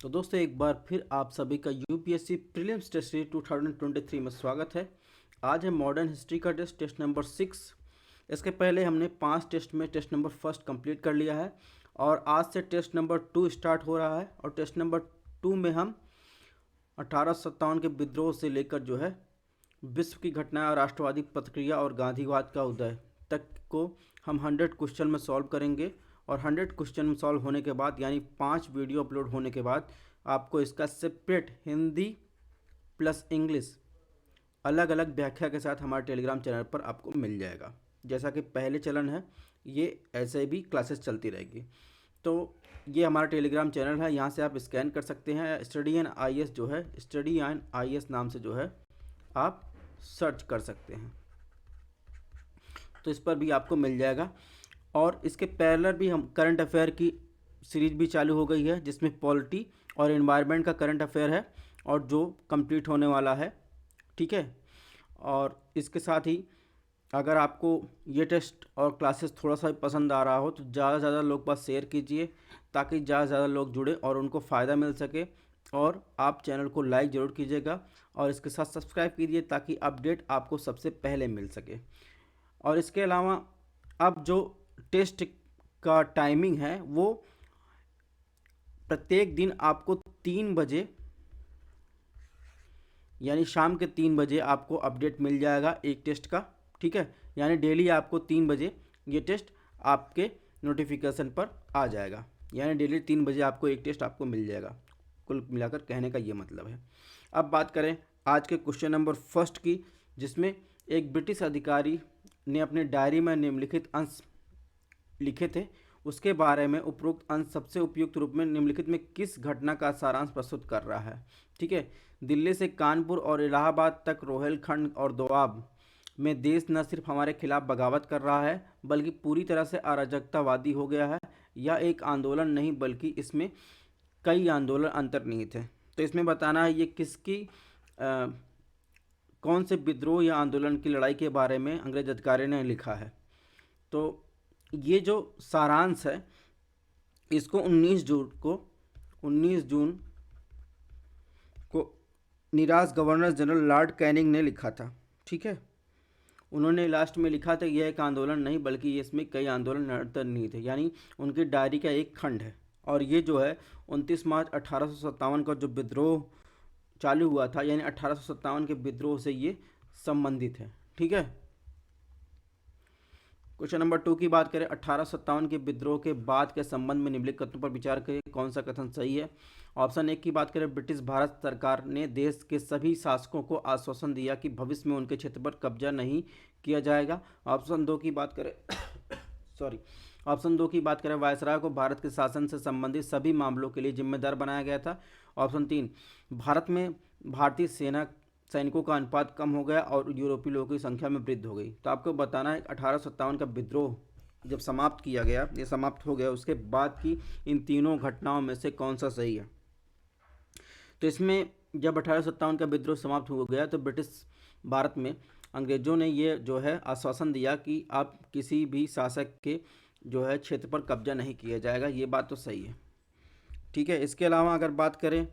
तो दोस्तों एक बार फिर आप सभी का यूपीएससी प्रीलिम्स टेस्ट सीरीज 2023 में स्वागत है। आज है मॉडर्न हिस्ट्री का टेस्ट, टेस्ट नंबर 6। इसके पहले हमने 5 टेस्ट में टेस्ट नंबर फर्स्ट कंप्लीट कर लिया है और आज से टेस्ट नंबर 2 स्टार्ट हो रहा है। और टेस्ट नंबर 2 में हम 1857 के विद्रोह से लेकर जो है विश्व की घटनाएं और राष्ट्रवादी प्रतिक्रिया और गांधीवाद का उदय तक को हम 100 क्वेश्चन में सॉल्व करेंगे। और 100 क्वेश्चन सॉल्व होने के बाद यानी 5 वीडियो अपलोड होने के बाद आपको इसका सेपरेट हिंदी प्लस इंग्लिश अलग अलग व्याख्या के साथ हमारे टेलीग्राम चैनल पर आपको मिल जाएगा। जैसा कि पहले चलन है, ये ऐसे भी क्लासेस चलती रहेगी। तो ये हमारा टेलीग्राम चैनल है, यहाँ से आप स्कैन कर सकते हैं। स्टडी एंड आईएएस जो है, स्टडी एंड आईएएस नाम से जो है आप सर्च कर सकते हैं, तो इस पर भी आपको मिल जाएगा। और इसके पैरेलल भी हम करंट अफेयर की सीरीज भी चालू हो गई है, जिसमें पॉलिटी और एनवायरनमेंट का करंट अफेयर है और जो कंप्लीट होने वाला है। ठीक है, और इसके साथ ही अगर आपको ये टेस्ट और क्लासेस थोड़ा सा भी पसंद आ रहा हो तो ज़्यादा से ज़्यादा लोग पास शेयर कीजिए, ताकि ज़्यादा से ज़्यादा लोग जुड़े और उनको फ़ायदा मिल सके। और आप चैनल को लाइक ज़रूर कीजिएगा और इसके साथ सब्सक्राइब कीजिए, ताकि अपडेट आपको सबसे पहले मिल सके। और इसके अलावा अब जो टेस्ट का टाइमिंग है वो प्रत्येक दिन आपको 3 बजे यानी शाम के 3 बजे आपको अपडेट मिल जाएगा एक टेस्ट का। ठीक है, यानी डेली आपको 3 बजे ये टेस्ट आपके नोटिफिकेशन पर आ जाएगा, यानी डेली 3 बजे आपको एक टेस्ट आपको मिल जाएगा। कुल मिलाकर कहने का ये मतलब है। अब बात करें आज के क्वेश्चन नंबर फर्स्ट की, जिसमें एक ब्रिटिश अधिकारी ने अपने डायरी में निम्नलिखित अंश लिखे थे, उसके बारे में उपरोक्त अंश सबसे उपयुक्त रूप में निम्नलिखित में किस घटना का सारांश प्रस्तुत कर रहा है। ठीक है, दिल्ली से कानपुर और इलाहाबाद तक रोहिलखंड और दोआब में देश न सिर्फ हमारे खिलाफ बगावत कर रहा है बल्कि पूरी तरह से अराजकतावादी हो गया है। यह एक आंदोलन नहीं बल्कि इसमें कई आंदोलन अंतर्निहित है। तो इसमें बताना है ये किसकी कौन से विद्रोह या आंदोलन की लड़ाई के बारे में अंग्रेज अधिकारी ने लिखा है। तो ये जो सारांश है इसको 19 जून को निराश गवर्नर जनरल लॉर्ड कैनिंग ने लिखा था। ठीक है, उन्होंने लास्ट में लिखा था यह एक आंदोलन नहीं बल्कि इसमें कई आंदोलन अंतर्निहित है, यानी उनकी डायरी का एक खंड है। और ये जो है 29 मार्च 1857 का जो विद्रोह चालू हुआ था, यानी 1857 के विद्रोह से ये संबंधित है। ठीक है, क्वेश्चन नंबर 2 की बात करें, 1857 के विद्रोह के बाद के संबंध में निम्नलिखित कथनों पर विचार करें, कौन सा कथन सही है। ऑप्शन 1 की बात करें, ब्रिटिश भारत सरकार ने देश के सभी शासकों को आश्वासन दिया कि भविष्य में उनके क्षेत्र पर कब्जा नहीं किया जाएगा। ऑप्शन 2 की बात करें सॉरी ऑप्शन 2 की बात करें, वायसराय को भारत के शासन से संबंधित सभी मामलों के लिए जिम्मेदार बनाया गया था। ऑप्शन 3, भारत में भारतीय सेना सैनिकों का अनुपात कम हो गया और यूरोपीय लोगों की संख्या में वृद्धि हो गई। तो आपको बताना है 1857 का विद्रोह जब समाप्त किया गया, ये समाप्त हो गया, उसके बाद की इन तीनों घटनाओं में से कौन सा सही है। तो इसमें जब 1857 का विद्रोह समाप्त हो गया तो ब्रिटिश भारत में अंग्रेजों ने ये जो है आश्वासन दिया कि आप किसी भी शासक के जो है क्षेत्र पर कब्जा नहीं किया जाएगा। ये बात तो सही है। ठीक है, इसके अलावा अगर बात करें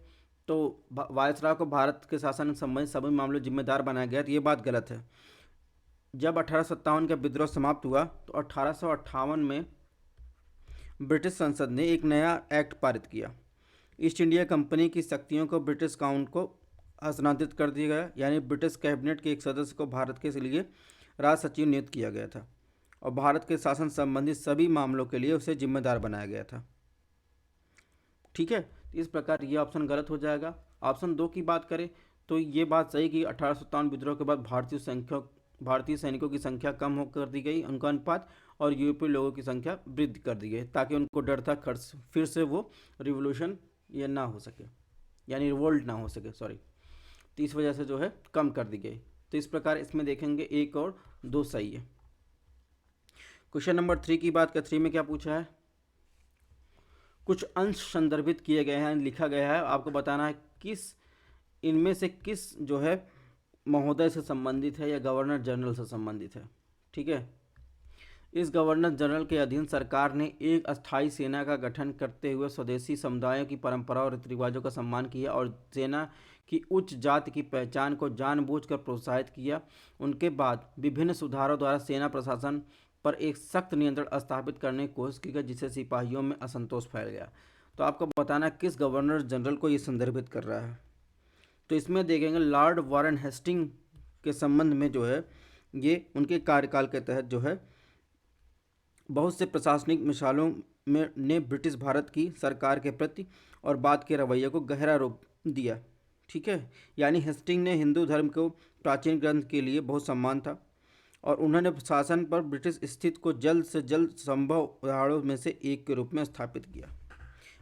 तो वायसराय को भारत के शासन से संबंधित सभी मामलों जिम्मेदार बनाया गया, तो ये बात गलत है। जब 1857 का विद्रोह समाप्त हुआ तो 1858 में ब्रिटिश संसद ने एक नया एक्ट पारित किया। ईस्ट इंडिया कंपनी की शक्तियों को ब्रिटिश काउंट को हस्तांतरित कर दिया गया, यानी ब्रिटिश कैबिनेट के एक सदस्य को भारत के लिए राज सचिव नियुक्त किया गया था और भारत के शासन संबंधित सभी मामलों के लिए उसे जिम्मेदार बनाया गया था। ठीक है, इस प्रकार ये ऑप्शन गलत हो जाएगा। ऑप्शन 2 की बात करें तो ये बात सही कि 1857 विद्रोह के बाद भारतीय सैनिकों की संख्या कम हो कर दी गई, उनका अनुपात, और यूरोपीय लोगों की संख्या वृद्धि कर दी गई, ताकि उनको डर था खर्च फिर से वो रिवोल्यूशन ये ना हो सके, यानी रिवोल्ट ना हो सके, सॉरी, तो इस वजह से जो है कम कर दी गई। तो इस प्रकार इसमें देखेंगे 1 और 2 सही है। क्वेश्चन नंबर 3 की बात कर, 3 में क्या पूछा है, कुछ अंश संदर्भित किए गए हैं, लिखा गया है, आपको बताना है किस इनमें से किस जो है महोदय से संबंधित है या गवर्नर जनरल से संबंधित है। ठीक है, इस गवर्नर जनरल के अधीन सरकार ने एक अस्थायी सेना का गठन करते हुए स्वदेशी समुदायों की परंपरा और रीति रिवाजों का सम्मान किया और सेना की उच्च जाति की पहचान को जानबूझकर प्रोत्साहित किया। उनके बाद विभिन्न सुधारों द्वारा सेना प्रशासन पर एक सख्त नियंत्रण स्थापित करने की कोशिश की गई, जिससे सिपाहियों में असंतोष फैल गया। तो आपको बताना किस गवर्नर जनरल को ये संदर्भित कर रहा है। तो इसमें देखेंगे लॉर्ड वारन हेस्टिंग के संबंध में जो है ये उनके कार्यकाल के तहत जो है बहुत से प्रशासनिक मिसालों में ने ब्रिटिश भारत की सरकार के प्रति और बाद के रवैये को गहरा रूप दिया। ठीक है, यानी हेस्टिंग ने हिंदू धर्म को प्राचीन ग्रंथ के लिए बहुत सम्मान था और उन्होंने शासन पर ब्रिटिश स्थिति को जल्द से जल्द संभव उदाहरणों में से एक के रूप में स्थापित किया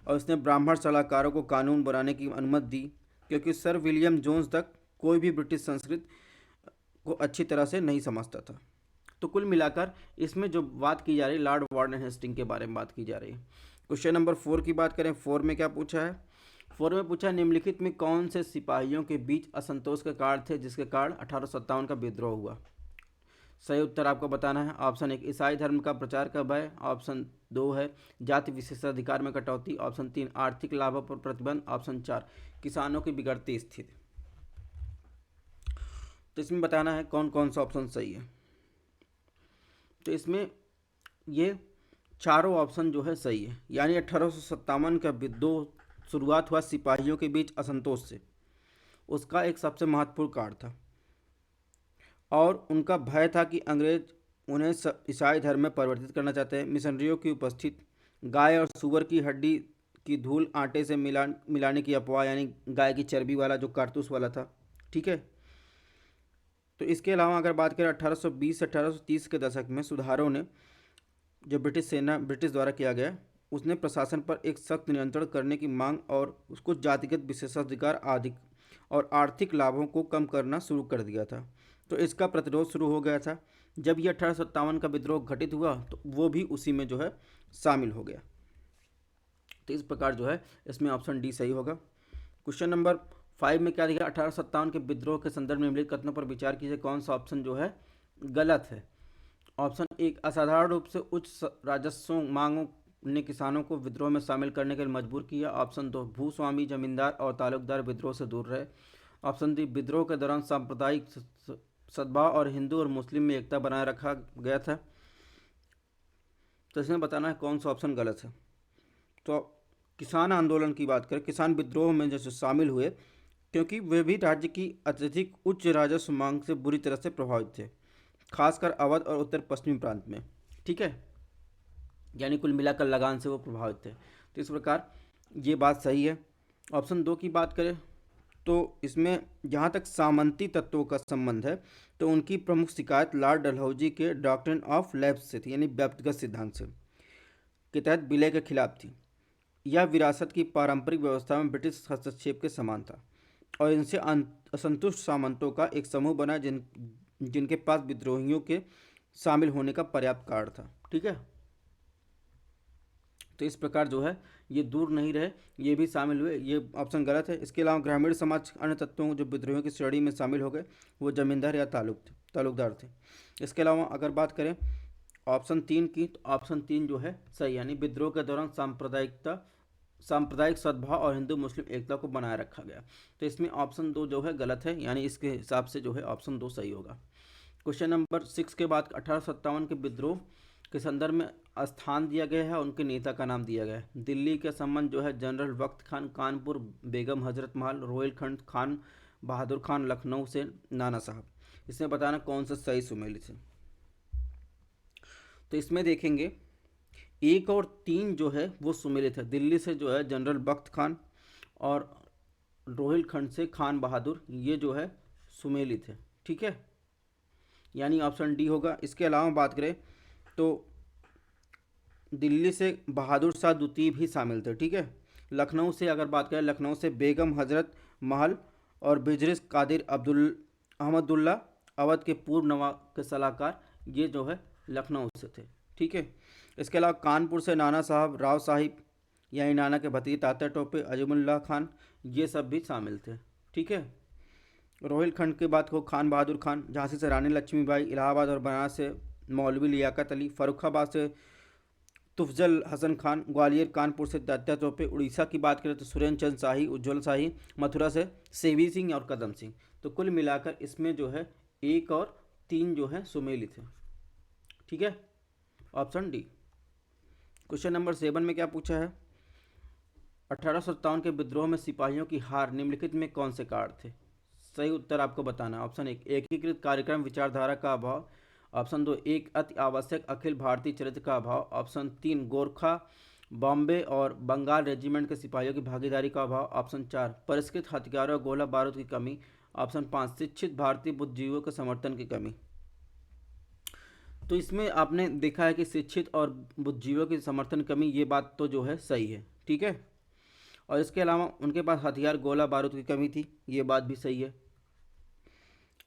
और उसने ब्राह्मण सलाहकारों को कानून बनाने की अनुमति दी, क्योंकि सर विलियम जोन्स तक कोई भी ब्रिटिश संस्कृत को अच्छी तरह से नहीं समझता था। तो कुल मिलाकर इसमें जो बात की जा रही है लॉर्ड वार्डन हेस्टिंग के बारे में बात की जा रही है। क्वेश्चन नंबर 4 की बात करें, 4 में क्या पूछा है? 4 में पूछा निम्नलिखित में कौन से सिपाहियों के बीच असंतोष के कारण थे जिसके कारण 1857 का विद्रोह हुआ? सही उत्तर आपको बताना है। ऑप्शन 1 ईसाई धर्म का प्रचार का भय, ऑप्शन 2 है जाति विशेषाधिकार में कटौती, ऑप्शन 3 आर्थिक लाभों पर प्रतिबंध, ऑप्शन 4 किसानों की बिगड़ती स्थिति। तो इसमें बताना है कौन कौन सा ऑप्शन सही है। तो इसमें ये चारों ऑप्शन जो है सही है, यानी 1857 का विद्रोह शुरुआत हुआ सिपाहियों के बीच असंतोष से, उसका एक सबसे महत्वपूर्ण कारण था और उनका भय था कि अंग्रेज उन्हें ईसाई धर्म में परिवर्तित करना चाहते हैं। मिशनरियों की उपस्थित, गाय और सूअर की हड्डी की धूल आटे से मिलाने की अफवाह, यानी गाय की चर्बी वाला जो कारतूस वाला था। ठीक है, तो इसके अलावा अगर बात करें 1820 से 1830 के दशक में सुधारों ने जो ब्रिटिश द्वारा किया गया, उसने प्रशासन पर एक सख्त नियंत्रण करने की मांग और उसको जातिगत विशेषाधिकार आदि और आर्थिक लाभों को कम करना शुरू कर दिया था। तो इसका प्रतिरोध शुरू हो गया था। जब यह 1857 का विद्रोह घटित हुआ तो वो भी उसी में जो है शामिल हो गया। तो इस प्रकार जो है इसमें ऑप्शन डी सही होगा। क्वेश्चन नंबर 5 में क्या दिया? 1857 के विद्रोह के संदर्भ में निम्नलिखित कथनों पर विचार कीजिए, कौन सा ऑप्शन जो है गलत है? ऑप्शन 1 असाधारण रूप से उच्च राजस्व मांगों ने किसानों को विद्रोह में शामिल करने के लिए मजबूर किया। ऑप्शन 2 भूस्वामी जमींदार और तालुकदार विद्रोह से दूर रहे। ऑप्शन 3 विद्रोह के दौरान सांप्रदायिक सद्भाव और हिंदू और मुस्लिम में एकता बनाए रखा गया था। तो इसमें बताना है कौन सा ऑप्शन गलत है। तो किसान आंदोलन की बात करें, किसान विद्रोह में जैसे शामिल हुए क्योंकि वे भी राज्य की अत्यधिक उच्च राजस्व मांग से बुरी तरह से प्रभावित थे, खासकर अवध और उत्तर पश्चिमी प्रांत में। ठीक है, यानी कुल मिलाकर लगान से वो प्रभावित थे। तो इस प्रकार ये बात सही है। ऑप्शन 2 की बात करें तो इसमें जहाँ तक सामंती तत्वों का संबंध है तो उनकी प्रमुख शिकायत लॉर्ड डलहौजी के डॉक्ट्रिन ऑफ लैप्स से थी, यानी व्यक्तिगत सिद्धांत से के तहत विलय के खिलाफ थी। यह विरासत की पारंपरिक व्यवस्था में ब्रिटिश हस्तक्षेप के समान था और इनसे असंतुष्ट सामंतों का एक समूह बना जिनके पास विद्रोहियों के शामिल होने का पर्याप्त कारण था। ठीक है, तो इस प्रकार जो है ये दूर नहीं रहे, ये भी शामिल हुए, ये ऑप्शन गलत है। इसके अलावा ग्रामीण समाज अन्य तत्वों जो विद्रोहियों की श्रेणी में शामिल हो गए वो जमींदार या तालुकदार थे। इसके अलावा अगर बात करें ऑप्शन 3 की, तो ऑप्शन 3 जो है सही, यानी विद्रोह के दौरान सांप्रदायिक सद्भाव और हिंदू मुस्लिम एकता को बनाए रखा गया। तो इसमें ऑप्शन 2 जो है गलत है, यानी इसके हिसाब से जो है ऑप्शन 2 सही होगा। क्वेश्चन नंबर 6 के बाद 1857 के विद्रोह के संदर्भ में स्थान दिया गया है, उनके नेता का नाम दिया गया है। दिल्ली के संबंध जो है जनरल वक्त खान, कानपुर बेगम हजरत महल, रोहिलखंड खान बहादुर खान, लखनऊ से नाना साहब। इसमें बताना कौन सा सही सुमेलित है। तो इसमें देखेंगे 1 और 3 जो है वो सुमेलित है। दिल्ली से जो है जनरल बख्त खान और रोहिलखंड से खान बहादुर, ये जो है सुमेलित है। ठीक है, यानी ऑप्शन डी होगा। इसके अलावा बात करें तो दिल्ली से बहादुर शाह द्वितीय भी शामिल थे। ठीक है, लखनऊ से अगर बात करें, लखनऊ से बेगम हजरत महल और बिजरिस कादिर अहमदुल्ला, अवध के पूर्व नवाब के सलाहकार, ये जो है लखनऊ से थे। ठीक है, इसके अलावा कानपुर से नाना साहब, राव साहिब यानी नाना के भतीजे तात्या टोपे, अजमुल्ला खान, ये सब भी शामिल थे। ठीक है, रोहिलखंड के बाद को खान बहादुर खान, झांसी से रानी लक्ष्मीबाई, इलाहाबाद और बनारस से मौलवी लियाकत अली, फर्रुखाबाद से तुफजल हसन खान, ग्वालियर कानपुर से तात्या तोपे, उड़ीसा की बात करें तो सुरेंद्र चंद शाही, उज्ज्वल शाही, मथुरा से सेवी सिंह और कदम सिंह। तो कुल मिलाकर इसमें जो है एक और तीन जो है सुमेलित है। ठीक है, ऑप्शन डी। क्वेश्चन नंबर 7 में क्या पूछा है, 1857 के विद्रोह में सिपाहियों की हार निम्नलिखित में कौन से कारण थे। सही उत्तर आपको बताना है। ऑप्शन 1 एकीकृत कार्यक्रम विचारधारा का अभाव, ऑप्शन 2 एक अति आवश्यक अखिल भारतीय चरित्र का अभाव, ऑप्शन 3 गोरखा बॉम्बे और बंगाल रेजिमेंट के सिपाहियों की भागीदारी का अभाव, ऑप्शन 4 परिष्कृत हथियारों और गोला बारूद की कमी, ऑप्शन 5 शिक्षित भारतीय बुद्धिजीवियों के समर्थन की कमी। तो इसमें आपने देखा है कि शिक्षित और बुद्धिजीवियों की समर्थन कमी, ये बात तो जो है सही है। ठीक है, और इसके अलावा उनके पास हथियार गोला बारूद की कमी थी, ये बात भी सही है।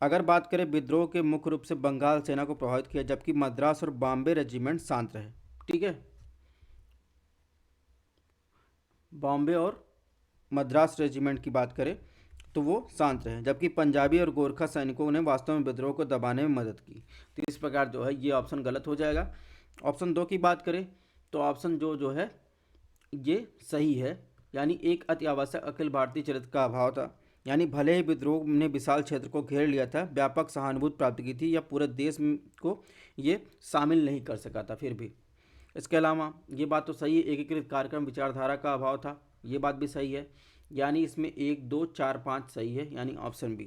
अगर बात करें विद्रोह के मुख्य रूप से बंगाल सेना को प्रभावित किया, जबकि मद्रास और बॉम्बे रेजिमेंट शांत रहे। ठीक है, बॉम्बे और मद्रास रेजिमेंट की बात करें तो वो शांत रहे, जबकि पंजाबी और गोरखा सैनिकों ने वास्तव में विद्रोह को दबाने में मदद की। तो इस प्रकार जो है ये ऑप्शन गलत हो जाएगा। ऑप्शन 2 की बात करें तो ऑप्शन जो है ये सही है, यानी एक अति आवश्यक अखिल भारतीय चरित्र का अभाव था। यानी भले ही विद्रोह ने विशाल क्षेत्र को घेर लिया था, व्यापक सहानुभूति प्राप्त की थी, या पूरे देश को ये शामिल नहीं कर सका था फिर भी। इसके अलावा ये बात तो सही है, एकीकृत कार्यक्रम विचारधारा का अभाव था, ये बात भी सही है। यानी इसमें 1 2 4 5 सही है, यानी ऑप्शन बी।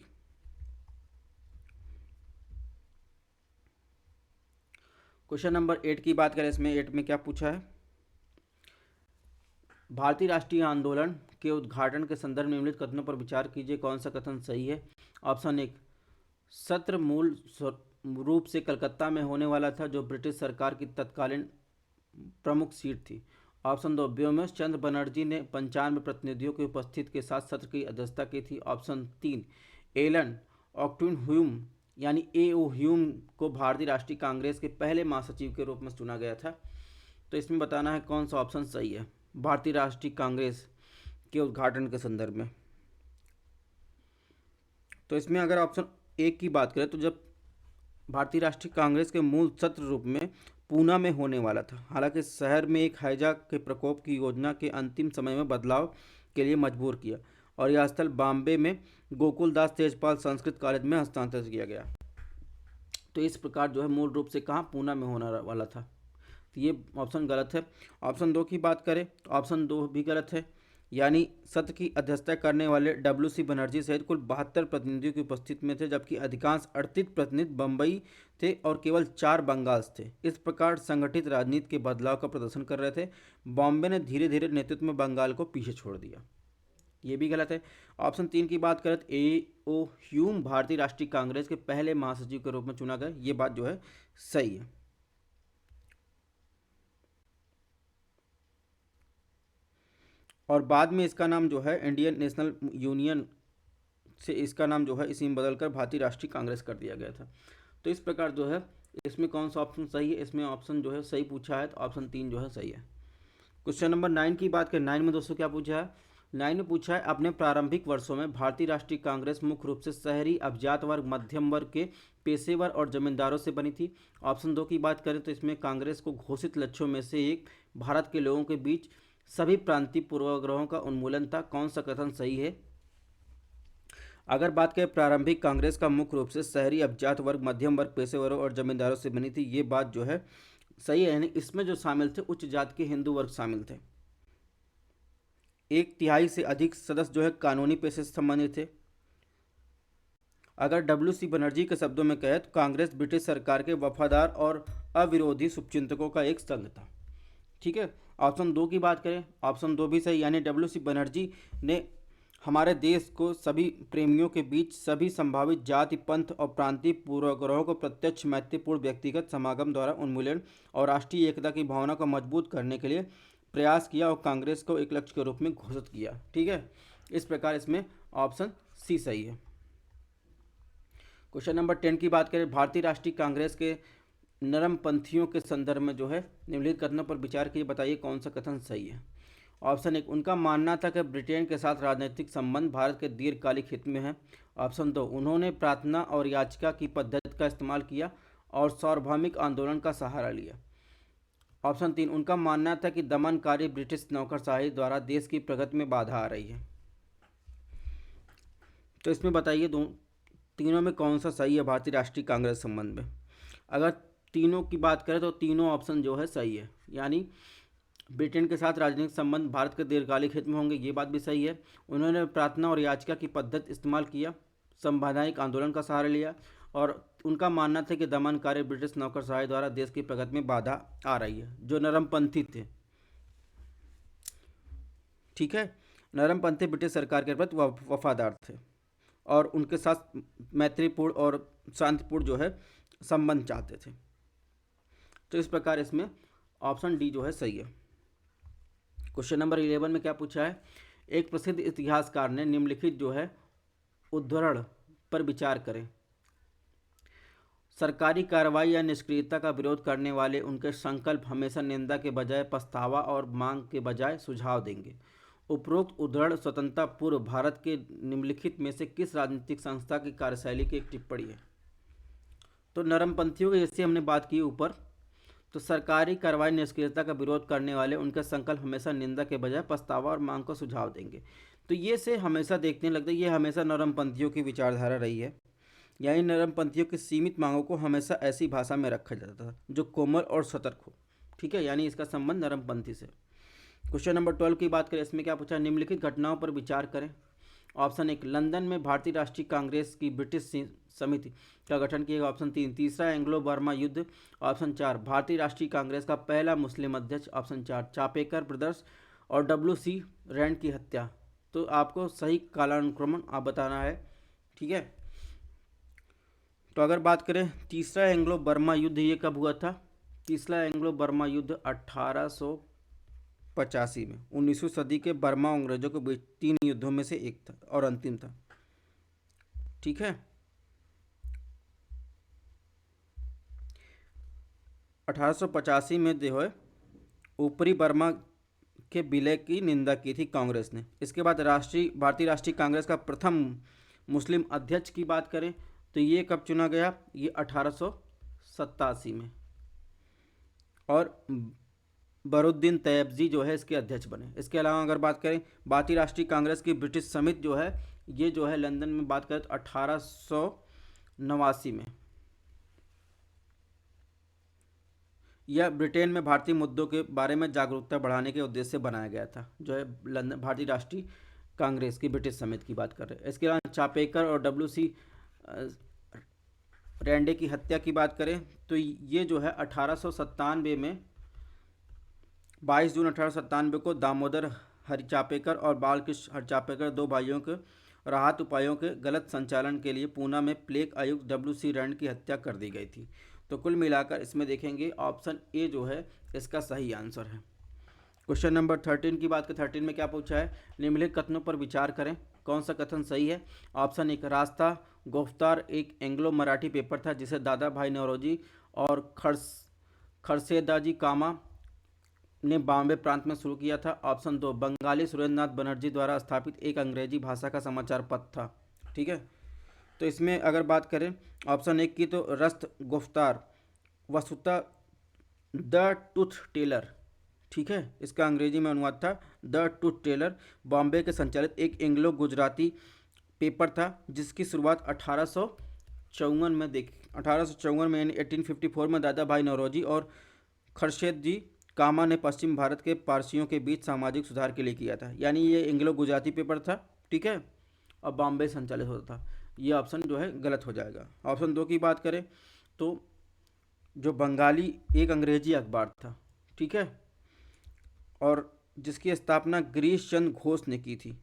क्वेश्चन नंबर 8 की बात करें, इसमें 8 में क्या पूछा है, भारतीय राष्ट्रीय आंदोलन के उद्घाटन के संदर्भ में निम्नलिखित कथनों पर विचार कीजिए, कौन सा कथन सही है। ऑप्शन 1 सत्र मूल रूप से कलकत्ता में होने वाला था, जो ब्रिटिश सरकार की तत्कालीन प्रमुख सीट थी। ऑप्शन 2 व्योमेश चंद्र बनर्जी ने 95 प्रतिनिधियों की उपस्थिति के साथ सत्र की अध्यक्षता की थी। ऑप्शन 3 एलन ऑक्टिन ह्यूम यानी ए.ओ. ह्यूम को भारतीय राष्ट्रीय कांग्रेस के पहले महासचिव के रूप में चुना गया था। तो इसमें बताना है कौन सा ऑप्शन सही है भारतीय राष्ट्रीय कांग्रेस के उद्घाटन के संदर्भ में। तो इसमें अगर ऑप्शन 1 की बात करें तो जब भारतीय राष्ट्रीय कांग्रेस के मूल सत्र रूप में पूना में होने वाला था, हालांकि शहर में एक हैजा के प्रकोप की योजना के अंतिम समय में बदलाव के लिए मजबूर किया और यह स्थल बॉम्बे में गोकुलदास तेजपाल संस्कृत कॉलेज में हस्तांतरित किया गया। तो इस प्रकार जो है मूल रूप से कहाँ पूना में होने वाला था, तो ये ऑप्शन गलत है। ऑप्शन 2 की बात करें, ऑप्शन 2 भी गलत है, यानी सत्र की अध्यक्षता करने वाले डब्ल्यू.सी. बनर्जी सहित कुल 72 प्रतिनिधियों की उपस्थिति में थे, जबकि अधिकांश 38 प्रतिनिधि बम्बई थे और केवल 4 बंगाल थे। इस प्रकार संगठित राजनीति के बदलाव का प्रदर्शन कर रहे थे। बॉम्बे ने धीरे धीरे नेतृत्व में बंगाल को पीछे छोड़ दिया, ये भी गलत है। ऑप्शन 3 की बात करें तो ए.ओ. ह्यूम भारतीय राष्ट्रीय कांग्रेस के पहले महासचिव के रूप में चुना गया, ये बात जो है सही है। और बाद में इसका नाम जो है इंडियन नेशनल यूनियन से इसका नाम जो है इसी में बदलकर भारतीय राष्ट्रीय कांग्रेस कर दिया गया था। तो इस प्रकार जो है इसमें कौन सा ऑप्शन सही है, इसमें ऑप्शन जो है सही पूछा है, तो ऑप्शन 3 जो है सही है। क्वेश्चन नंबर 9 की बात करें, 9 में दोस्तों क्या पूछा है, 9 में पूछा है अपने प्रारंभिक वर्षों में भारतीय राष्ट्रीय कांग्रेस मुख्य रूप से शहरी अभिजात वर्ग, मध्यम वर्ग के पेशेवर और जमींदारों से बनी थी। ऑप्शन 2 की बात करें तो इसमें कांग्रेस को घोषित लक्ष्यों में से एक भारत के लोगों के बीच सभी प्रांतीय पूर्वाग्रहों का उन्मूलन था, कौन सा कथन सही है। अगर बात करें प्रारंभिक कांग्रेस का मुख्य रूप से शहरी अभिजात वर्ग, मध्यम वर्ग, पेशेवरों और जमींदारों से बनी थी, ये बात जो है सही है, यानी इसमें जो शामिल थे उच्च जाति के हिंदू वर्ग शामिल थे। 1/3 से अधिक सदस्य जो है कानूनी पेशे से संबंधित थे। अगर डब्ल्यू.सी. बनर्जी के शब्दों में कहें तो कांग्रेस ब्रिटिश सरकार के वफादार और अविरोधी शुभचिंतकों का एक संघ था। ठीक है, ऑप्शन 2 की बात करें, ऑप्शन 2 भी सही, यानी डब्ल्यू.सी. बनर्जी ने हमारे देश को सभी प्रेमियों के बीच सभी संभावित जाति, पंथ और प्रांतीय पूर्वाग्रहों को प्रत्यक्ष, मैत्रीपूर्ण, व्यक्तिगत समागम द्वारा उन्मूलन और राष्ट्रीय एकता की भावना को मजबूत करने के लिए प्रयास किया और कांग्रेस को एक लक्ष्य के रूप में घोषित किया। ठीक है, इस प्रकार इसमें ऑप्शन सी सही है। क्वेश्चन नंबर 10 की बात करें, भारतीय राष्ट्रीय कांग्रेस के नरमपंथियों के संदर्भ में जो है निम्नलिखित कथनों पर विचार कीजिए, बताइए कौन सा कथन सही है। ऑप्शन 1 उनका मानना था कि ब्रिटेन के साथ राजनीतिक संबंध भारत के दीर्घकालिक हित में है। ऑप्शन 2 उन्होंने प्रार्थना और याचिका की पद्धति का इस्तेमाल किया। और सार्वभौमिक आंदोलन का सहारा लिया। ऑप्शन 3, उनका मानना था कि दमनकारी ब्रिटिश नौकरशाही द्वारा देश की प्रगति में बाधा आ रही है। तो इसमें बताइए तीनों में कौन सा सही है भारतीय राष्ट्रीय कांग्रेस संबंध में। अगर तीनों की बात करें तो तीनों ऑप्शन जो है सही है, यानी ब्रिटेन के साथ राजनीतिक संबंध भारत के दीर्घकालिक हित में होंगे, ये बात भी सही है। उन्होंने प्रार्थना और याचिका की पद्धति इस्तेमाल किया, संवैधानिक आंदोलन का सहारा लिया, और उनका मानना था कि दमनकारी ब्रिटिश नौकरशाही द्वारा देश की प्रगति में बाधा आ रही है, जो नरमपंथी थे। ठीक है, नरमपंथी ब्रिटिश सरकार के प्रति वफादार थे और उनके साथ मैत्रीपूर्ण और शांतिपूर्ण जो है संबंध चाहते थे। तो इस प्रकार इसमें ऑप्शन डी जो है सही है। क्वेश्चन नंबर 11 में क्या पूछा है, एक प्रसिद्ध इतिहासकार ने निम्नलिखित जो है उद्धरण पर विचार करें। सरकारी कार्रवाई या निष्क्रियता का विरोध करने वाले उनके संकल्प हमेशा निंदा के बजाय पछतावा और मांग के बजाय सुझाव देंगे। उपरोक्त उद्धरण स्वतंत्रता पूर्व भारत के निम्नलिखित में से किस राजनीतिक संस्था की कार्यशैली की एक टिप्पणी है। तो नरमपंथियों की जैसे हमने बात की ऊपर, तो सरकारी कार्रवाई निष्क्रियता का विरोध करने वाले उनका संकल्प हमेशा निंदा के बजाय पछतावा और मांग को सुझाव देंगे। तो ये से हमेशा देखने लगता है, ये हमेशा नरमपंथियों की विचारधारा रही है, यानी नरमपंथियों की सीमित मांगों को हमेशा ऐसी भाषा में रखा जाता था जो कोमल और सतर्क हो। ठीक है, यानी इसका संबंध नरमपंथी से। क्वेश्चन नंबर 12 की बात करें, इसमें क्या पूछा, निम्नलिखित घटनाओं पर विचार करें। ऑप्शन 1, लंदन में भारतीय राष्ट्रीय कांग्रेस की ब्रिटिश समिति का गठन किया। ऑप्शन 3, तीसरा एंग्लो बर्मा युद्ध। ऑप्शन 4, भारतीय राष्ट्रीय कांग्रेस का पहला मुस्लिम अध्यक्ष। ऑप्शन 4, चापेकर ब्रदर्स और WC रैंड की हत्या। तो आपको सही कालानुक्रमण आप बताना है। ठीक है, तो अगर बात करें तीसरा एंग्लो बर्मा युद्ध, ये कब हुआ था। तीसरा एंग्लो बर्मा युद्ध 1885 में 19वीं सदी के बर्मा और अंग्रेजों के बीच 3 युद्धों में से एक था और अंतिम था। ठीक है, 1885 में जो है ऊपरी बर्मा के विलय की निंदा की थी कांग्रेस ने। इसके बाद भारतीय राष्ट्रीय कांग्रेस का प्रथम मुस्लिम अध्यक्ष की बात करें तो ये कब चुना गया, ये 1887 में, और बरुद्दीन तैयबजी जो है इसके अध्यक्ष बने। इसके अलावा अगर बात करें भारतीय राष्ट्रीय कांग्रेस की ब्रिटिश समिति जो है, ये जो है लंदन में बात करें तो 1889 में। यह ब्रिटेन में भारतीय मुद्दों के बारे में जागरूकता बढ़ाने के उद्देश्य से बनाया गया था, जो है लंदन भारतीय राष्ट्रीय कांग्रेस की ब्रिटिश समिति की बात कर रहे हैं। इसके अलावा चापेकर और WC रैंडे की हत्या की बात करें तो ये जो है 1897 में 22 जून 1897 को दामोदर हरिचापेकर और बालकृष्ण हरिचापेकर, 2 भाइयों के राहत उपायों के गलत संचालन के लिए पूना में प्लेग आयुक्त WC रैंड की हत्या कर दी गई थी। तो कुल मिलाकर इसमें देखेंगे ऑप्शन ए जो है इसका सही आंसर है। क्वेश्चन नंबर 13 की बात करें, 13 में क्या पूछा है, निम्नलिखित कथनों पर विचार करें, कौन सा कथन सही है। ऑप्शन 1, रास्ता गुफ्तार एक एंग्लो मराठी पेपर था जिसे दादा भाई नौरोजी और खरसेदाजी कामा ने बॉम्बे प्रांत में शुरू किया था। ऑप्शन 2, बंगाली सुरेंद्रनाथ बनर्जी द्वारा स्थापित एक अंग्रेजी भाषा का समाचार पत्र था। ठीक है, तो इसमें अगर बात करें ऑप्शन 1 की तो रस्त गुफ्तार वस्तुतः द टूथ टेलर, ठीक है, इसका अंग्रेजी में अनुवाद था द टूथ टेलर, बॉम्बे के संचालित एक एंग्लो गुजराती पेपर था जिसकी शुरुआत 1854 में 1854 में यानी 1854 में दादा भाई नौरोजी और खर्शेद जी कामा ने पश्चिम भारत के पारसियों के बीच सामाजिक सुधार के लिए किया था। यानी ये एंग्लो गुजराती पेपर था। ठीक है, और बॉम्बे संचालित होता था। ये ऑप्शन जो है गलत हो जाएगा। ऑप्शन 2 की बात करें तो जो बंगाली एक अंग्रेजी अखबार था, ठीक है, और जिसकी स्थापना गिरीश चंद्र घोष ने की थी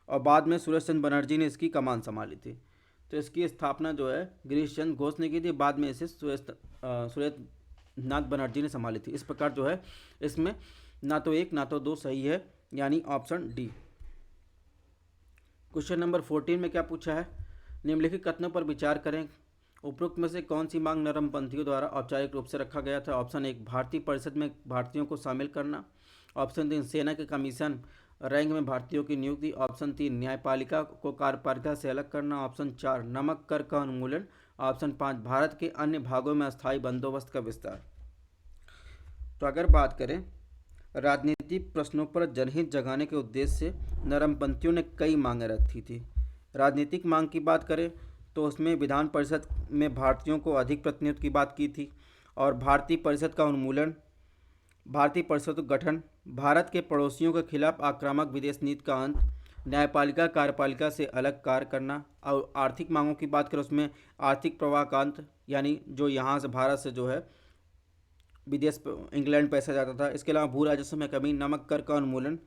और बाद में सुरेश चंद्र बनर्जी ने इसकी कमान संभाली थी। तो इसकी स्थापना जो है गिरीश चंद्र घोष ने की थी, बाद में इसे सुरेश नाथ बनर्जी ने संभाली थी। इस प्रकार जो है इसमें ना तो 1 ना तो 2 सही है, यानी ऑप्शन डी। क्वेश्चन नंबर 14 में क्या पूछा है, निम्नलिखित कथनों पर विचार करें, उपरोक्त में से कौन सी मांग नरमपंथियों द्वारा औपचारिक रूप से रखा गया था। ऑप्शन 1, भारतीय परिषद में भारतीयों को शामिल करना। ऑप्शन 3, सेना के कमीशन रैंक में भारतीयों की नियुक्ति। ऑप्शन 3, न्यायपालिका को कार्यपालिका से अलग करना। ऑप्शन 4, नमक कर का उन्मूलन। ऑप्शन 5 भारत के अन्य भागों में अस्थायी बंदोबस्त का विस्तार। तो अगर बात करें राजनीतिक प्रश्नों पर जनहित जगाने के उद्देश्य से नरमपंथियों ने कई मांगें रखी थी। राजनीतिक मांग की बात करें तो उसमें विधान परिषद में भारतीयों को अधिक प्रतिनिधित्व की बात की थी, और भारतीय परिषद का उन्मूलन, भारतीय परिषद का गठन, भारत के पड़ोसियों के खिलाफ आक्रामक विदेश नीति का अंत, न्यायपालिका कार्यपालिका से अलग कार्य करना, और आर्थिक मांगों की बात करें उसमें आर्थिक प्रवाह का अंत, यानी जो यहाँ से भारत से जो है विदेश इंग्लैंड पैसा जाता था। इसके अलावा भू राजस्व में कमी, नमक कर का उन्मूलन।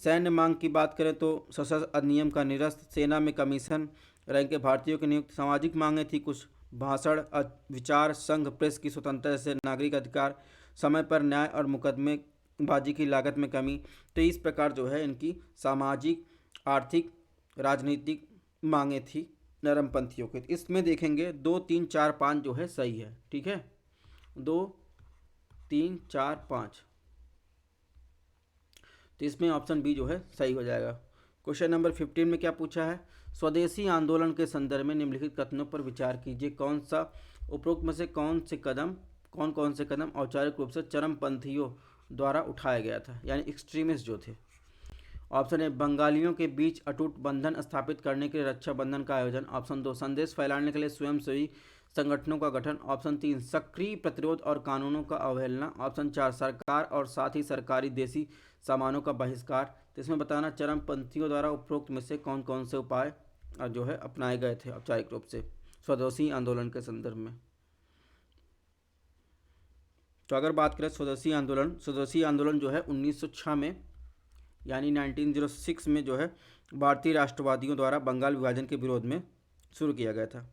सैन्य मांग की बात करें तो सशस्त्र अधिनियम का निरस्त, सेना में कमीशन, रैंक के भारतीयों की नियुक्ति। सामाजिक मांगें थी कुछ, भाषण, विचार, संघ, प्रेस की स्वतंत्रता जैसे नागरिक अधिकार, समय पर न्याय और मुकदमे बाजी की लागत में कमी। तो इस प्रकार जो है इनकी सामाजिक, आर्थिक, राजनीतिक मांगें थी नरमपंथियों के। इसमें देखेंगे 2, 3, 4, 5 जो है सही है। ठीक है, 2, 3, 4, 5, तो इसमें ऑप्शन बी जो है सही हो जाएगा। क्वेश्चन नंबर 15 में क्या पूछा है, स्वदेशी आंदोलन के संदर्भ में निम्नलिखित कथनों पर विचार कीजिए। कौन सा उपरोक्त में से कौन कौन से कदम औपचारिक रूप से चरमपंथियों द्वारा उठाया गया था, यानी एक्सट्रीमिस्ट जो थे। ऑप्शन ए बंगालियों के बीच अटूट बंधन स्थापित करने के लिए रक्षाबंधन का आयोजन। ऑप्शन 2 संदेश फैलाने के लिए स्वयंसेवी संगठनों का गठन। ऑप्शन 3 सक्रिय प्रतिरोध और कानूनों का अवहेलना। ऑप्शन 4 सरकार और साथ ही सरकारी देसी सामानों का बहिष्कार। तो इसमें बताना चरमपंथियों द्वारा उपरोक्त में से कौन कौन से उपाय जो है अपनाए गए थे औपचारिक रूप से स्वदेशी आंदोलन के संदर्भ में। तो अगर बात करें स्वदेशी आंदोलन जो है 1906 में, यानी 1906 में जो है भारतीय राष्ट्रवादियों द्वारा बंगाल विभाजन के विरोध में शुरू किया गया था।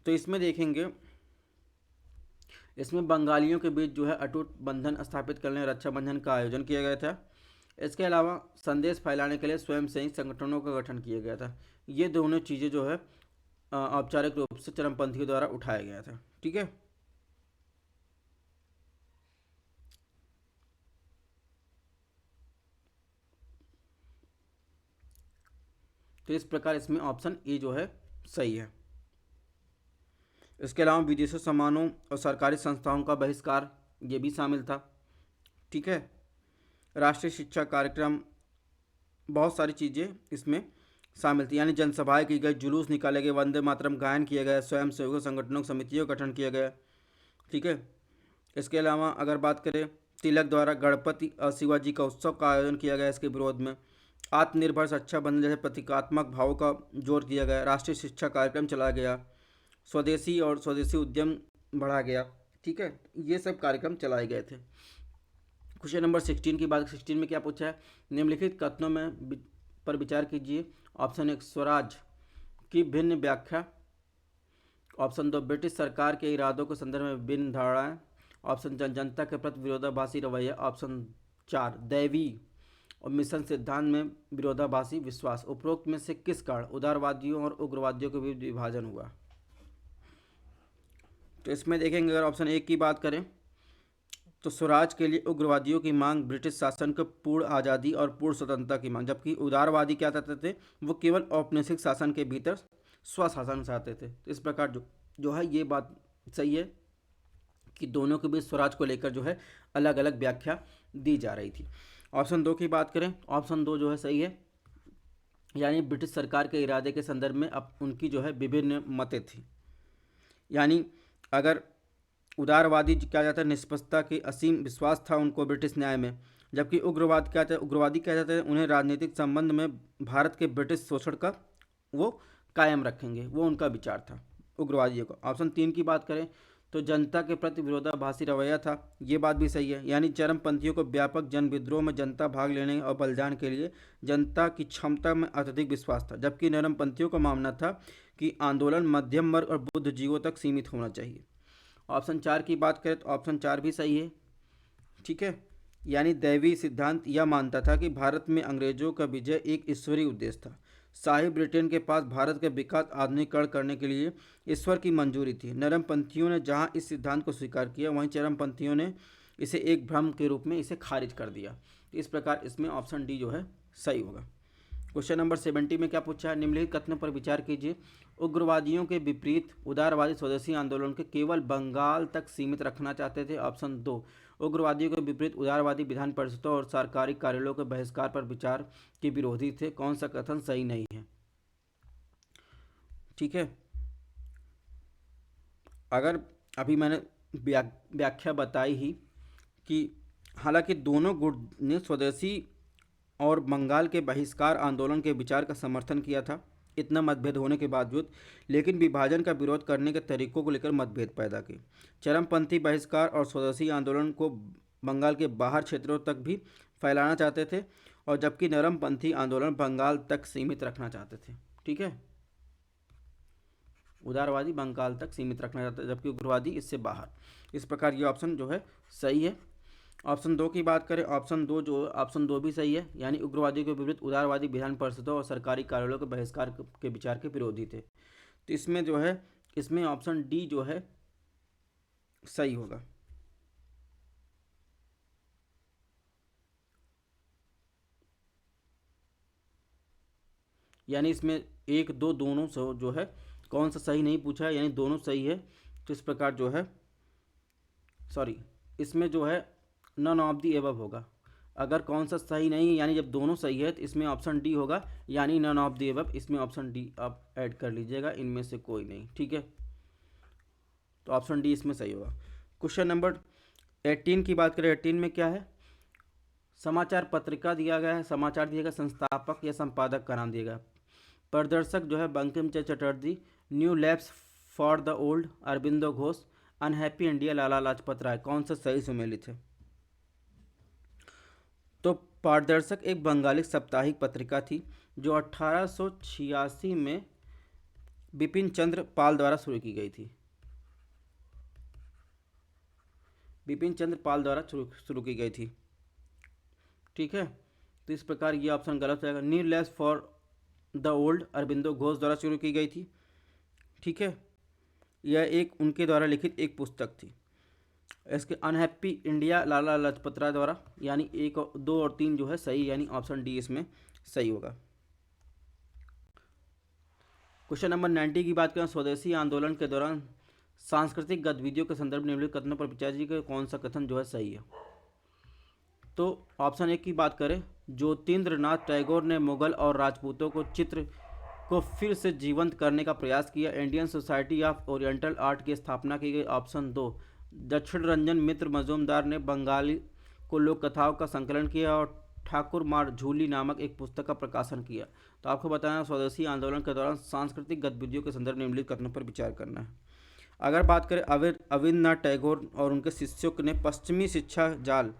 तो इसमें देखेंगे, इसमें बंगालियों के बीच जो है अटूट बंधन स्थापित करने रक्षाबंधन का आयोजन किया गया था। इसके अलावा संदेश फैलाने के लिए स्वयंसेवी संगठनों का गठन किया गया था। ये दोनों चीज़ें जो है औपचारिक रूप से चरमपंथियों द्वारा उठाया गया था। ठीक है, तो इस प्रकार इसमें ऑप्शन ए जो है सही है। इसके अलावा विदेशी सामानों और सरकारी संस्थाओं का बहिष्कार ये भी शामिल था। ठीक है, राष्ट्रीय शिक्षा कार्यक्रम, बहुत सारी चीज़ें इसमें शामिल थी, यानी जनसभाएं की गई, जुलूस निकाले गए, वंदे मातरम गायन किया गया, स्वयं सेवकों संगठनों समितियों का गठन किया गया। ठीक है, इसके अलावा अगर बात करें तिलक द्वारा गणपति शिवाजी का उत्सव का आयोजन किया गया इसके विरोध में। आत्मनिर्भर रक्षाबंधन जैसे प्रतीकात्मक भावों का जोर दिया गया। राष्ट्रीय शिक्षा कार्यक्रम चलाया गया। स्वदेशी और स्वदेशी उद्यम बढ़ा गया। ठीक है, ये सब कार्यक्रम चलाए गए थे। क्वेश्चन नंबर 16 की बात, 16 में क्या पूछा है, निम्नलिखित कथनों में पर विचार कीजिए। ऑप्शन 1 स्वराज की भिन्न व्याख्या। ऑप्शन 2 ब्रिटिश सरकार के इरादों के संदर्भ में विभिन्न धारणाएं। ऑप्शन जनता के प्रति विरोधाभासी रवैया। ऑप्शन 4 दैवी और मिशन सिद्धांत में विरोधाभासी विश्वास। उपरोक्त में से किस कारण उदारवादियों और उग्रवादियों के बीच विभाजन हुआ। तो इसमें देखेंगे अगर ऑप्शन 1 की बात करें तो स्वराज के लिए उग्रवादियों की मांग ब्रिटिश शासन को पूर्ण आज़ादी और पूर्ण स्वतंत्रता की मांग, जबकि उदारवादी क्या चाहते थे, वो केवल औपनिवेशिक शासन के भीतर स्वशासन चाहते थे। तो इस प्रकार जो है ये बात सही है कि दोनों के बीच स्वराज को लेकर जो है अलग अलग व्याख्या दी जा रही थी। ऑप्शन 2 की बात करें, ऑप्शन 2 जो है सही है, यानी ब्रिटिश सरकार के इरादे के संदर्भ में अब उनकी जो है विभिन्न मतें थी। यानी अगर उदारवादी क्या जाता है, निष्पक्षता की असीम विश्वास था उनको ब्रिटिश न्याय में, जबकि उग्रवादी क्या जाता है, उन्हें राजनीतिक संबंध में भारत के ब्रिटिश शोषण का वो कायम रखेंगे, वो उनका विचार था उग्रवादियों का। ऑप्शन 3 की बात करें तो जनता के प्रति विरोधाभासी रवैया था, ये बात भी सही है, यानी चरमपंथियों को व्यापक जन विद्रोह में जनता भाग लेने और बलिदान के लिए जनता की क्षमता में अत्यधिक विश्वास था, जबकि नरमपंथियों का मानना था कि आंदोलन मध्यम वर्ग और बुद्धिजीवियों तक सीमित होना चाहिए। ऑप्शन 4 की बात करें तो ऑप्शन 4 भी सही है। ठीक है, यानी दैवी सिद्धांत यह मानता था कि भारत में अंग्रेजों का विजय एक ईश्वरीय उद्देश्य था। शाही ब्रिटेन के पास भारत का विकास आधुनिकीकरण करने के लिए ईश्वर की मंजूरी थी। नरमपंथियों ने जहां इस सिद्धांत को स्वीकार किया, वहीं चरमपंथियों ने इसे एक भ्रम के रूप में इसे खारिज कर दिया। इस प्रकार इसमें ऑप्शन डी जो है सही होगा। क्वेश्चन नंबर 70 में क्या पूछा है, निम्नलिखित कथनों पर विचार कीजिए। उग्रवादियों के विपरीत उदारवादी स्वदेशी आंदोलन के केवल बंगाल तक सीमित रखना चाहते थे। ऑप्शन 2, उग्रवादियों के विपरीत उदारवादी विधान परिषदों और सरकारी कार्यालयों के बहिष्कार पर विचार के विरोधी थे। कौन सा कथन सही नहीं है? ठीक है, अगर अभी मैंने व्याख्या बताई ही कि हालांकि दोनों गुट ने स्वदेशी और बंगाल के बहिष्कार आंदोलन के विचार का समर्थन किया था, इतना मतभेद होने के बावजूद, लेकिन विभाजन का विरोध करने के तरीकों को लेकर मतभेद पैदा किए। चरमपंथी बहिष्कार और स्वदेशी आंदोलन को बंगाल के बाहर क्षेत्रों तक भी फैलाना चाहते थे, और जबकि नरमपंथी आंदोलन बंगाल तक सीमित रखना चाहते थे। ठीक है, उदारवादी बंगाल तक सीमित रखना चाहते थे, जबकि उग्रवादी इससे बाहर। इस प्रकार ये ऑप्शन जो है सही है। ऑप्शन 2 की बात करें, ऑप्शन दो भी सही है, यानी उग्रवादियों के विपरीत उदारवादी विधान परिषदों और सरकारी कार्यालयों के बहिष्कार के विचार के विरोधी थे। तो इसमें जो है, इसमें ऑप्शन डी जो है सही होगा। यानी इसमें 1, 2 दोनों से जो है कौन सा सही नहीं पूछा है, यानी दोनों सही है। तो इस प्रकार जो है, सॉरी, इसमें जो है नन ऑफ दी एबव होगा। अगर कौन सा सही नहीं है, यानी जब दोनों सही है, तो इसमें ऑप्शन डी होगा, यानी नन ऑफ दी एबव। इसमें ऑप्शन डी आप ऐड कर लीजिएगा, इनमें से कोई नहीं। ठीक है, तो ऑप्शन डी इसमें सही होगा। क्वेश्चन नंबर 18 की बात करें, 18 में क्या है, समाचार पत्रिका दिया गया है, समाचार दिया गया, संस्थापक या संपादक का नाम दिया गया। प्रदर्शक जो है Bankim Chandra Chatterjee, new lamps for the old Aurobindo Ghosh, unhappy India Lala Lajpat Rai. कौन सा सही सुमेलित है? तो पारदर्शक एक बंगाली साप्ताहिक पत्रिका थी जो 1886 में बिपिन चंद्र पाल द्वारा शुरू की गई थी। बिपिन चंद्र पाल द्वारा शुरू की गई थी। ठीक है, तो इस प्रकार ये ऑप्शन गलत जाएगा। New lamps for the old Aurobindo Ghosh द्वारा शुरू की गई थी। ठीक है, यह एक उनके द्वारा लिखित एक पुस्तक थी। इसके अनहैप्पी इंडिया लाला लाजपत राय द्वारा, यानी 1, 2 और 3 जो है सही, यानी ऑप्शन डी इसमें सही होगा। क्वेश्चन नंबर 90 की बात करें, स्वदेशी आंदोलन के दौरान सांस्कृतिक गतिविधियों के संदर्भ में निम्नलिखित कथनों पर विचार कीजिए, कौन सा कथन जो है सही है। तो ऑप्शन 1 की बात करें, ज्योतिन्द्रनाथ टैगोर ने मुगल और राजपूतों को चित्र को फिर से जीवंत करने का प्रयास किया। Indian society of oriental art की स्थापना की गई। ऑप्शन 2, दक्षिण रंजन मित्र मजूमदार ने बंगाली को लोक कथाओं का संकलन किया और ठाकुर मार झूली नामक एक पुस्तक का प्रकाशन किया। तो आपको बताना, स्वदेशी आंदोलन के दौरान सांस्कृतिक गतिविधियों के संदर्भ में निम्नलिखित कथनों पर विचार करना है। अगर बात करें, अविन्द्रनाथ टैगोर और उनके शिष्यों ने पश्चिमी शिक्षा जाल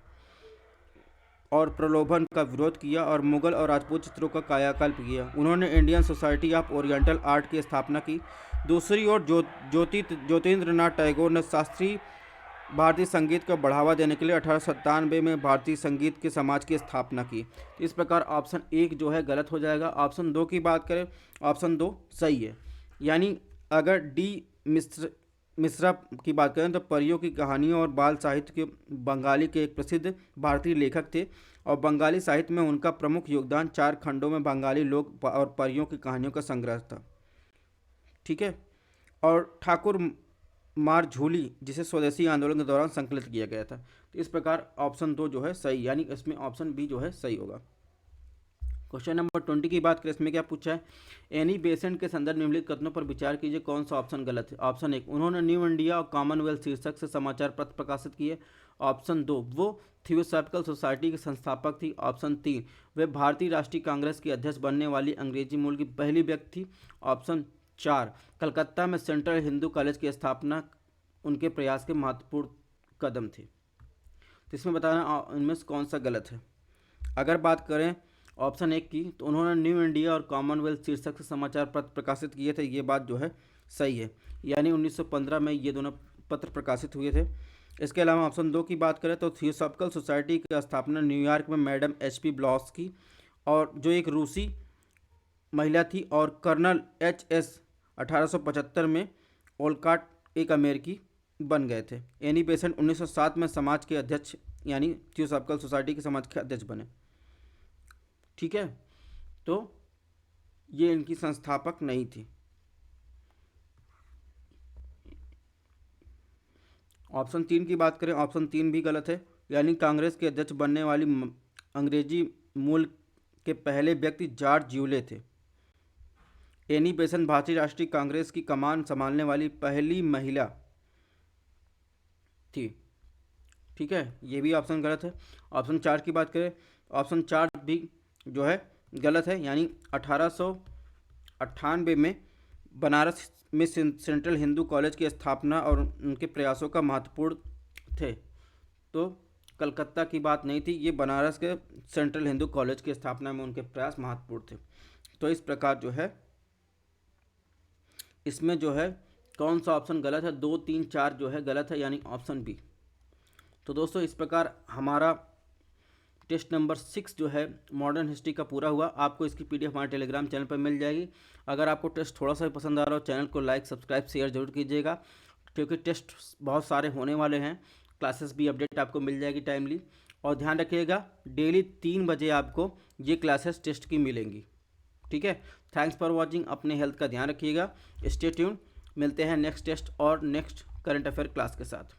और प्रलोभन का विरोध किया और मुगल और राजपूत चित्रों का कायाकल्प किया। उन्होंने Indian society of oriental art की स्थापना की। दूसरी ओर ज्योतिन्द्रनाथ टैगोर ने शास्त्रीय भारतीय संगीत को बढ़ावा देने के लिए 1897 में भारतीय संगीत के समाज की स्थापना की। इस प्रकार ऑप्शन 1 जो है गलत हो जाएगा। ऑप्शन 2 की बात करें, ऑप्शन 2 सही है। यानी अगर डी मिश्रा की बात करें तो परियों की कहानियों और बाल साहित्य के बंगाली के एक प्रसिद्ध भारतीय लेखक थे, और बंगाली साहित्य में उनका प्रमुख योगदान 4 खंडों में बंगाली लोक और परियों की कहानियों का संग्रह था। ठीक है, और ठाकुर मार झूली जिसे स्वदेशी आंदोलन के दौरान संकलित किया गया था। तो इस प्रकार ऑप्शन 2 जो है सही, यानी इसमें ऑप्शन बी जो है सही होगा। क्वेश्चन नंबर 20 की बात करें, इसमें क्या पूछा है, एनी बेसेंट के संदर्भ निम्नलिखित कथनों पर विचार कीजिए, कौन सा ऑप्शन गलत है। ऑप्शन 1, उन्होंने न्यू इंडिया और कॉमनवेल्थ शीर्षक से समाचार पत्र प्रकाशित किए। ऑप्शन 2, वो थियोसॉफिकल सोसाइटी के संस्थापक थी। ऑप्शन 3, वे भारतीय राष्ट्रीय कांग्रेस की अध्यक्ष बनने वाली अंग्रेजी मूल की पहली व्यक्ति थी। ऑप्शन 4, कलकत्ता में सेंट्रल हिंदू कॉलेज की स्थापना उनके प्रयास के महत्वपूर्ण कदम थे। तो इसमें बताना इनमें से कौन सा गलत है। अगर बात करें ऑप्शन 1 की, तो उन्होंने न्यू इंडिया और कॉमनवेल्थ शीर्षक से समाचार पत्र प्रकाशित किए थे, ये बात जो है सही है, यानी 1915 में ये दोनों पत्र प्रकाशित हुए थे। इसके अलावा ऑप्शन 2 की बात करें तो थियोसॉफिकल सोसाइटी की स्थापना न्यूयॉर्क में मैडम HP ब्लॉस की, और जो एक रूसी महिला थी, और कर्नल HS 1875 में ओलकाट एक अमेरिकी बन गए थे। एनी बेसेंट 1907 में समाज के अध्यक्ष, यानी थियोसॉफिकल सोसाइटी के समाज के अध्यक्ष बने। ठीक है, तो ये इनकी संस्थापक नहीं थी। ऑप्शन 3 की बात करें, ऑप्शन 3 भी गलत है, यानी कांग्रेस के अध्यक्ष बनने वाली अंग्रेजी मूल के पहले व्यक्ति जॉर्ज ज्यूले थे। एनी बेसेंट भारतीय राष्ट्रीय कांग्रेस की कमान संभालने वाली पहली महिला थी। ठीक है, ये भी ऑप्शन गलत है। ऑप्शन 4 की बात करें, ऑप्शन 4 भी जो है गलत है, यानी 1898 में बनारस में सेंट्रल हिंदू कॉलेज की स्थापना और उनके प्रयासों का महत्वपूर्ण थे। तो कलकत्ता की बात नहीं थी, ये बनारस के सेंट्रल हिंदू कॉलेज की स्थापना में उनके प्रयास महत्वपूर्ण थे। तो इस प्रकार जो है इसमें जो है कौन सा ऑप्शन गलत है, 2, 3, 4 जो है गलत है, यानी ऑप्शन बी। तो दोस्तों इस प्रकार हमारा टेस्ट नंबर 6 जो है मॉडर्न हिस्ट्री का पूरा हुआ। आपको इसकी पीडीएफ हमारे टेलीग्राम चैनल पर मिल जाएगी। अगर आपको टेस्ट थोड़ा सा भी पसंद आ रहा हो, चैनल को लाइक, सब्सक्राइब, शेयर जरूर कीजिएगा, क्योंकि टेस्ट बहुत सारे होने वाले हैं। क्लासेस भी अपडेट आपको मिल जाएगी टाइमली। और ध्यान रखिएगा, डेली 3 बजे आपको ये क्लासेस टेस्ट की मिलेंगी। ठीक है, थैंक्स फॉर वॉचिंग। अपने हेल्थ का ध्यान रखिएगा। स्टे ट्यून, मिलते हैं नेक्स्ट टेस्ट और नेक्स्ट करंट अफेयर क्लास के साथ।